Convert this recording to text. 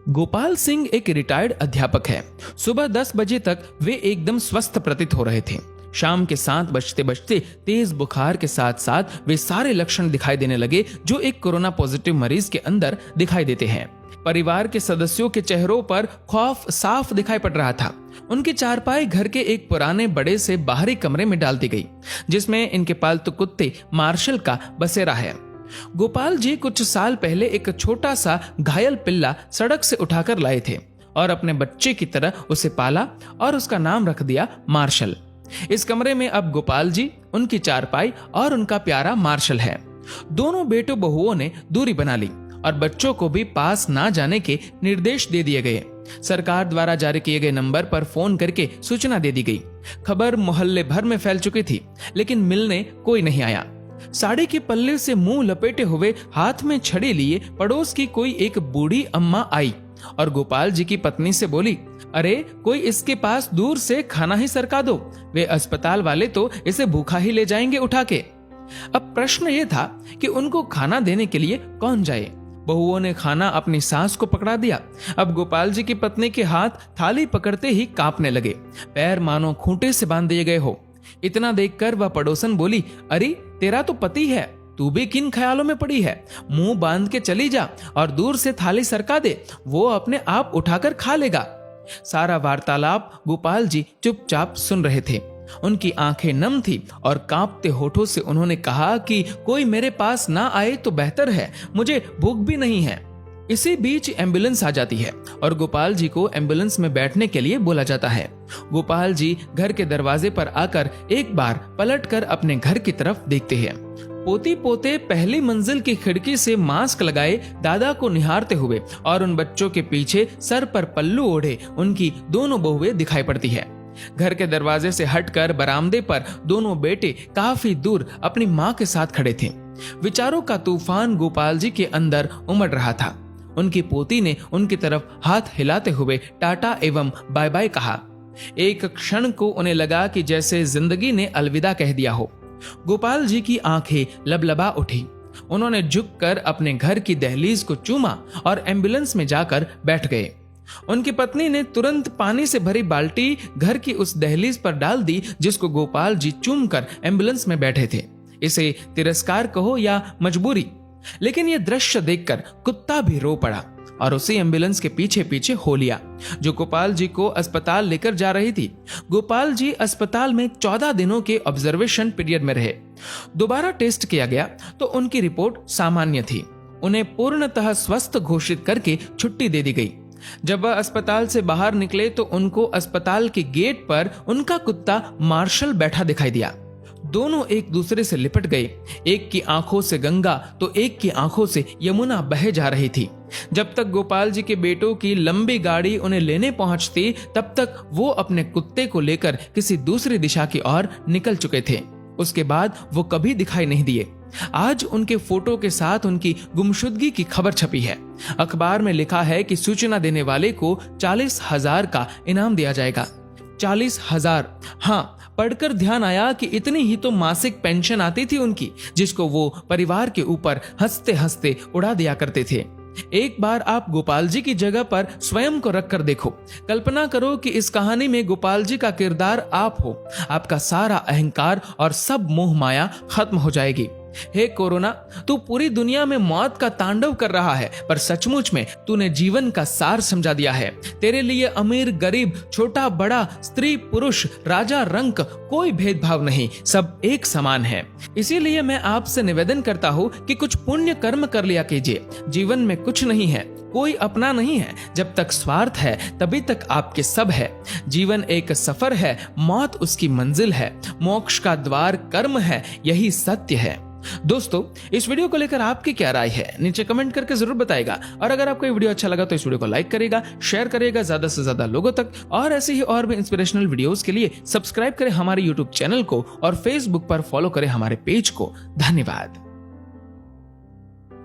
गोपाल सिंह एक रिटायर्ड अध्यापक है। सुबह 10 बजे तक वे एकदम स्वस्थ प्रतीत हो रहे थे। शाम के 7 बजते बजते तेज बुखार के साथ साथ वे सारे लक्षण दिखाई देने लगे जो एक कोरोना पॉजिटिव मरीज के अंदर दिखाई देते हैं। परिवार के सदस्यों के चेहरों पर खौफ साफ दिखाई पड़ रहा था। उनकी चारपाई घर के एक पुराने बड़े से बाहरी कमरे में डाल दी गई, जिसमें इनके पालतू कुत्ते मार्शल का बसेरा है। गोपाल जी कुछ साल पहले एक छोटा सा घायल पिल्ला सड़क से उठाकर लाए थे और अपने बच्चे की तरह उसे पाला और उसका नाम रख दिया मार्शल। इस कमरे में अब गोपाल जी, उनकी चारपाई और उनका प्यारा मार्शल है। दोनों बेटों बहुओं ने दूरी बना ली और बच्चों को भी पास ना जाने के निर्देश दे दिए गए। सरकार द्वारा जारी किए गए नंबर पर फोन करके सूचना दे दी गई। खबर मोहल्ले भर में फैल चुकी थी, लेकिन मिलने कोई नहीं आया। साड़ी के पल्ले से मुंह लपेटे हुए, हाथ में छड़ी लिए पड़ोस की कोई एक बूढ़ी अम्मा आई और गोपाल जी की पत्नी से बोली, अरे कोई इसके पास दूर से खाना ही सरका दो, वे अस्पताल वाले तो इसे भूखा ही ले जाएंगे उठा के। अब प्रश्न ये था कि उनको खाना देने के लिए कौन जाए। बहुओं ने खाना अपनी सास को पकड़ा दिया। अब गोपाल जी की पत्नी के हाथ थाली पकड़ते ही कांपने लगे, पैर मानो खूंटे से बांध दिए गए हो। इतना देखकर वह पड़ोसन बोली, अरे तेरा तो पति है, तू भी किन ख्यालों में पड़ी है? मुंह बांध के चली जा और दूर से थाली सरका दे, वो अपने आप उठाकर खा लेगा। सारा वार्तालाप गोपाल जी चुपचाप सुन रहे थे। उनकी आंखें नम थी और कांपते होठों से उन्होंने कहा कि कोई मेरे पास ना आए तो बेहतर है, मुझे भूख भी नहीं है। इसी बीच एम्बुलेंस आ जाती है और गोपाल जी को एम्बुलेंस में बैठने के लिए बोला जाता है। गोपाल जी घर के दरवाजे पर आकर एक बार पलटकर अपने घर की तरफ देखते हैं। पोती पोते पहली मंजिल की खिड़की से मास्क लगाए दादा को निहारते हुए और उन बच्चों के पीछे सर पर पल्लू ओढ़े उनकी दोनों बहुएं दिखाई पड़ती है। घर के दरवाजे से हटकर बरामदे पर दोनों बेटे काफी दूर अपनी मां के साथ खड़े थे। विचारों का तूफान गोपाल जी के अंदर उमड़ रहा था। उनकी पोती ने उनकी तरफ हाथ हिलाते हुए टाटा एवं बाय बाय कहा। एक क्षण को उन्हें लगा कि जैसे जिंदगी ने अलविदा कह दिया हो। गोपाल जी की आंखें लबलबा उठी। उन्होंने झुककर अपने घर की दहलीज को चूमा और एम्बुलेंस में जाकर बैठ गए। उनकी पत्नी ने तुरंत पानी से भरी बाल्टी घर की उस दहलीज पर डाल दी जिसको गोपाल जी चूमकर एम्बुलेंस में बैठे थे। इसे तिरस्कार कहो या मजबूरी, लेकिन यह दृश्य देखकर कुत्ता भी रो पड़ा और उसी एम्बुलेंस के पीछे पीछे हो लिया जो गोपाल जी को अस्पताल लेकर जा रही थी। गोपाल जी अस्पताल में 14 दिनों के ऑब्जर्वेशन पीरियड में रहे। दोबारा टेस्ट किया गया तो उनकी रिपोर्ट सामान्य थी। उन्हें पूर्णतः स्वस्थ घोषित करके छुट्टी दे दी गई। जब वह अस्पताल से बाहर निकले तो उनको अस्पताल के गेट पर उनका कुत्ता मार्शल बैठा दिखाई दिया। दोनों एक दूसरे से लिपट गए। एक की आंखों से गंगा तो एक की आंखों से यमुना बहे जा रही थी। जब तक गोपाल जी के बेटों की लंबी गाड़ी उन्हें लेने पहुंचती, तब तक वो अपने कुत्ते को लेकर किसी दूसरी दिशा की ओर निकल चुके थे। उसके बाद वो कभी दिखाई नहीं दिए। आज उनके फोटो के साथ उनकी गुमशुदगी की खबर छपी है। अखबार में लिखा है कि सूचना देने वाले को 40,000 का इनाम दिया जाएगा। 40,000। हाँ, पढ़कर ध्यान आया कि इतनी ही तो मासिक पेंशन आती थी उनकी, जिसको वो परिवार के ऊपर हंसते हंसते उड़ा दिया करते थे। एक बार आप गोपाल जी की जगह पर स्वयं को रखकर देखो। कल्पना करो कि इस कहानी में गोपाल जी का किरदार आप हो। आपका सारा अहंकार और सब मोह माया खत्म हो जाएगी। हे कोरोना, तू पूरी दुनिया में मौत का तांडव कर रहा है, पर सचमुच में तूने जीवन का सार समझा दिया है। तेरे लिए अमीर गरीब, छोटा बड़ा, स्त्री पुरुष, राजा रंक कोई भेदभाव नहीं, सब एक समान है। इसीलिए मैं आपसे निवेदन करता हूँ कि कुछ पुण्य कर्म कर लिया कीजिए। जीवन में कुछ नहीं है, कोई अपना नहीं है। जब तक स्वार्थ है तभी तक आपके सब है। जीवन एक सफर है, मौत उसकी मंजिल है। मोक्ष का द्वार कर्म है, यही सत्य है। दोस्तों, इस वीडियो को लेकर आपकी क्या राय है नीचे कमेंट करके जरूर बताइएगा। और अगर आपको ये वीडियो अच्छा लगा तो इस वीडियो को लाइक करिएगा, शेयर करिएगा ज्यादा से ज्यादा लोगों तक। और ऐसे ही और भी इंस्पिरेशनल वीडियोस के लिए सब्सक्राइब करें हमारे यूट्यूब चैनल को और फेसबुक पर फॉलो करें हमारे पेज को। धन्यवाद।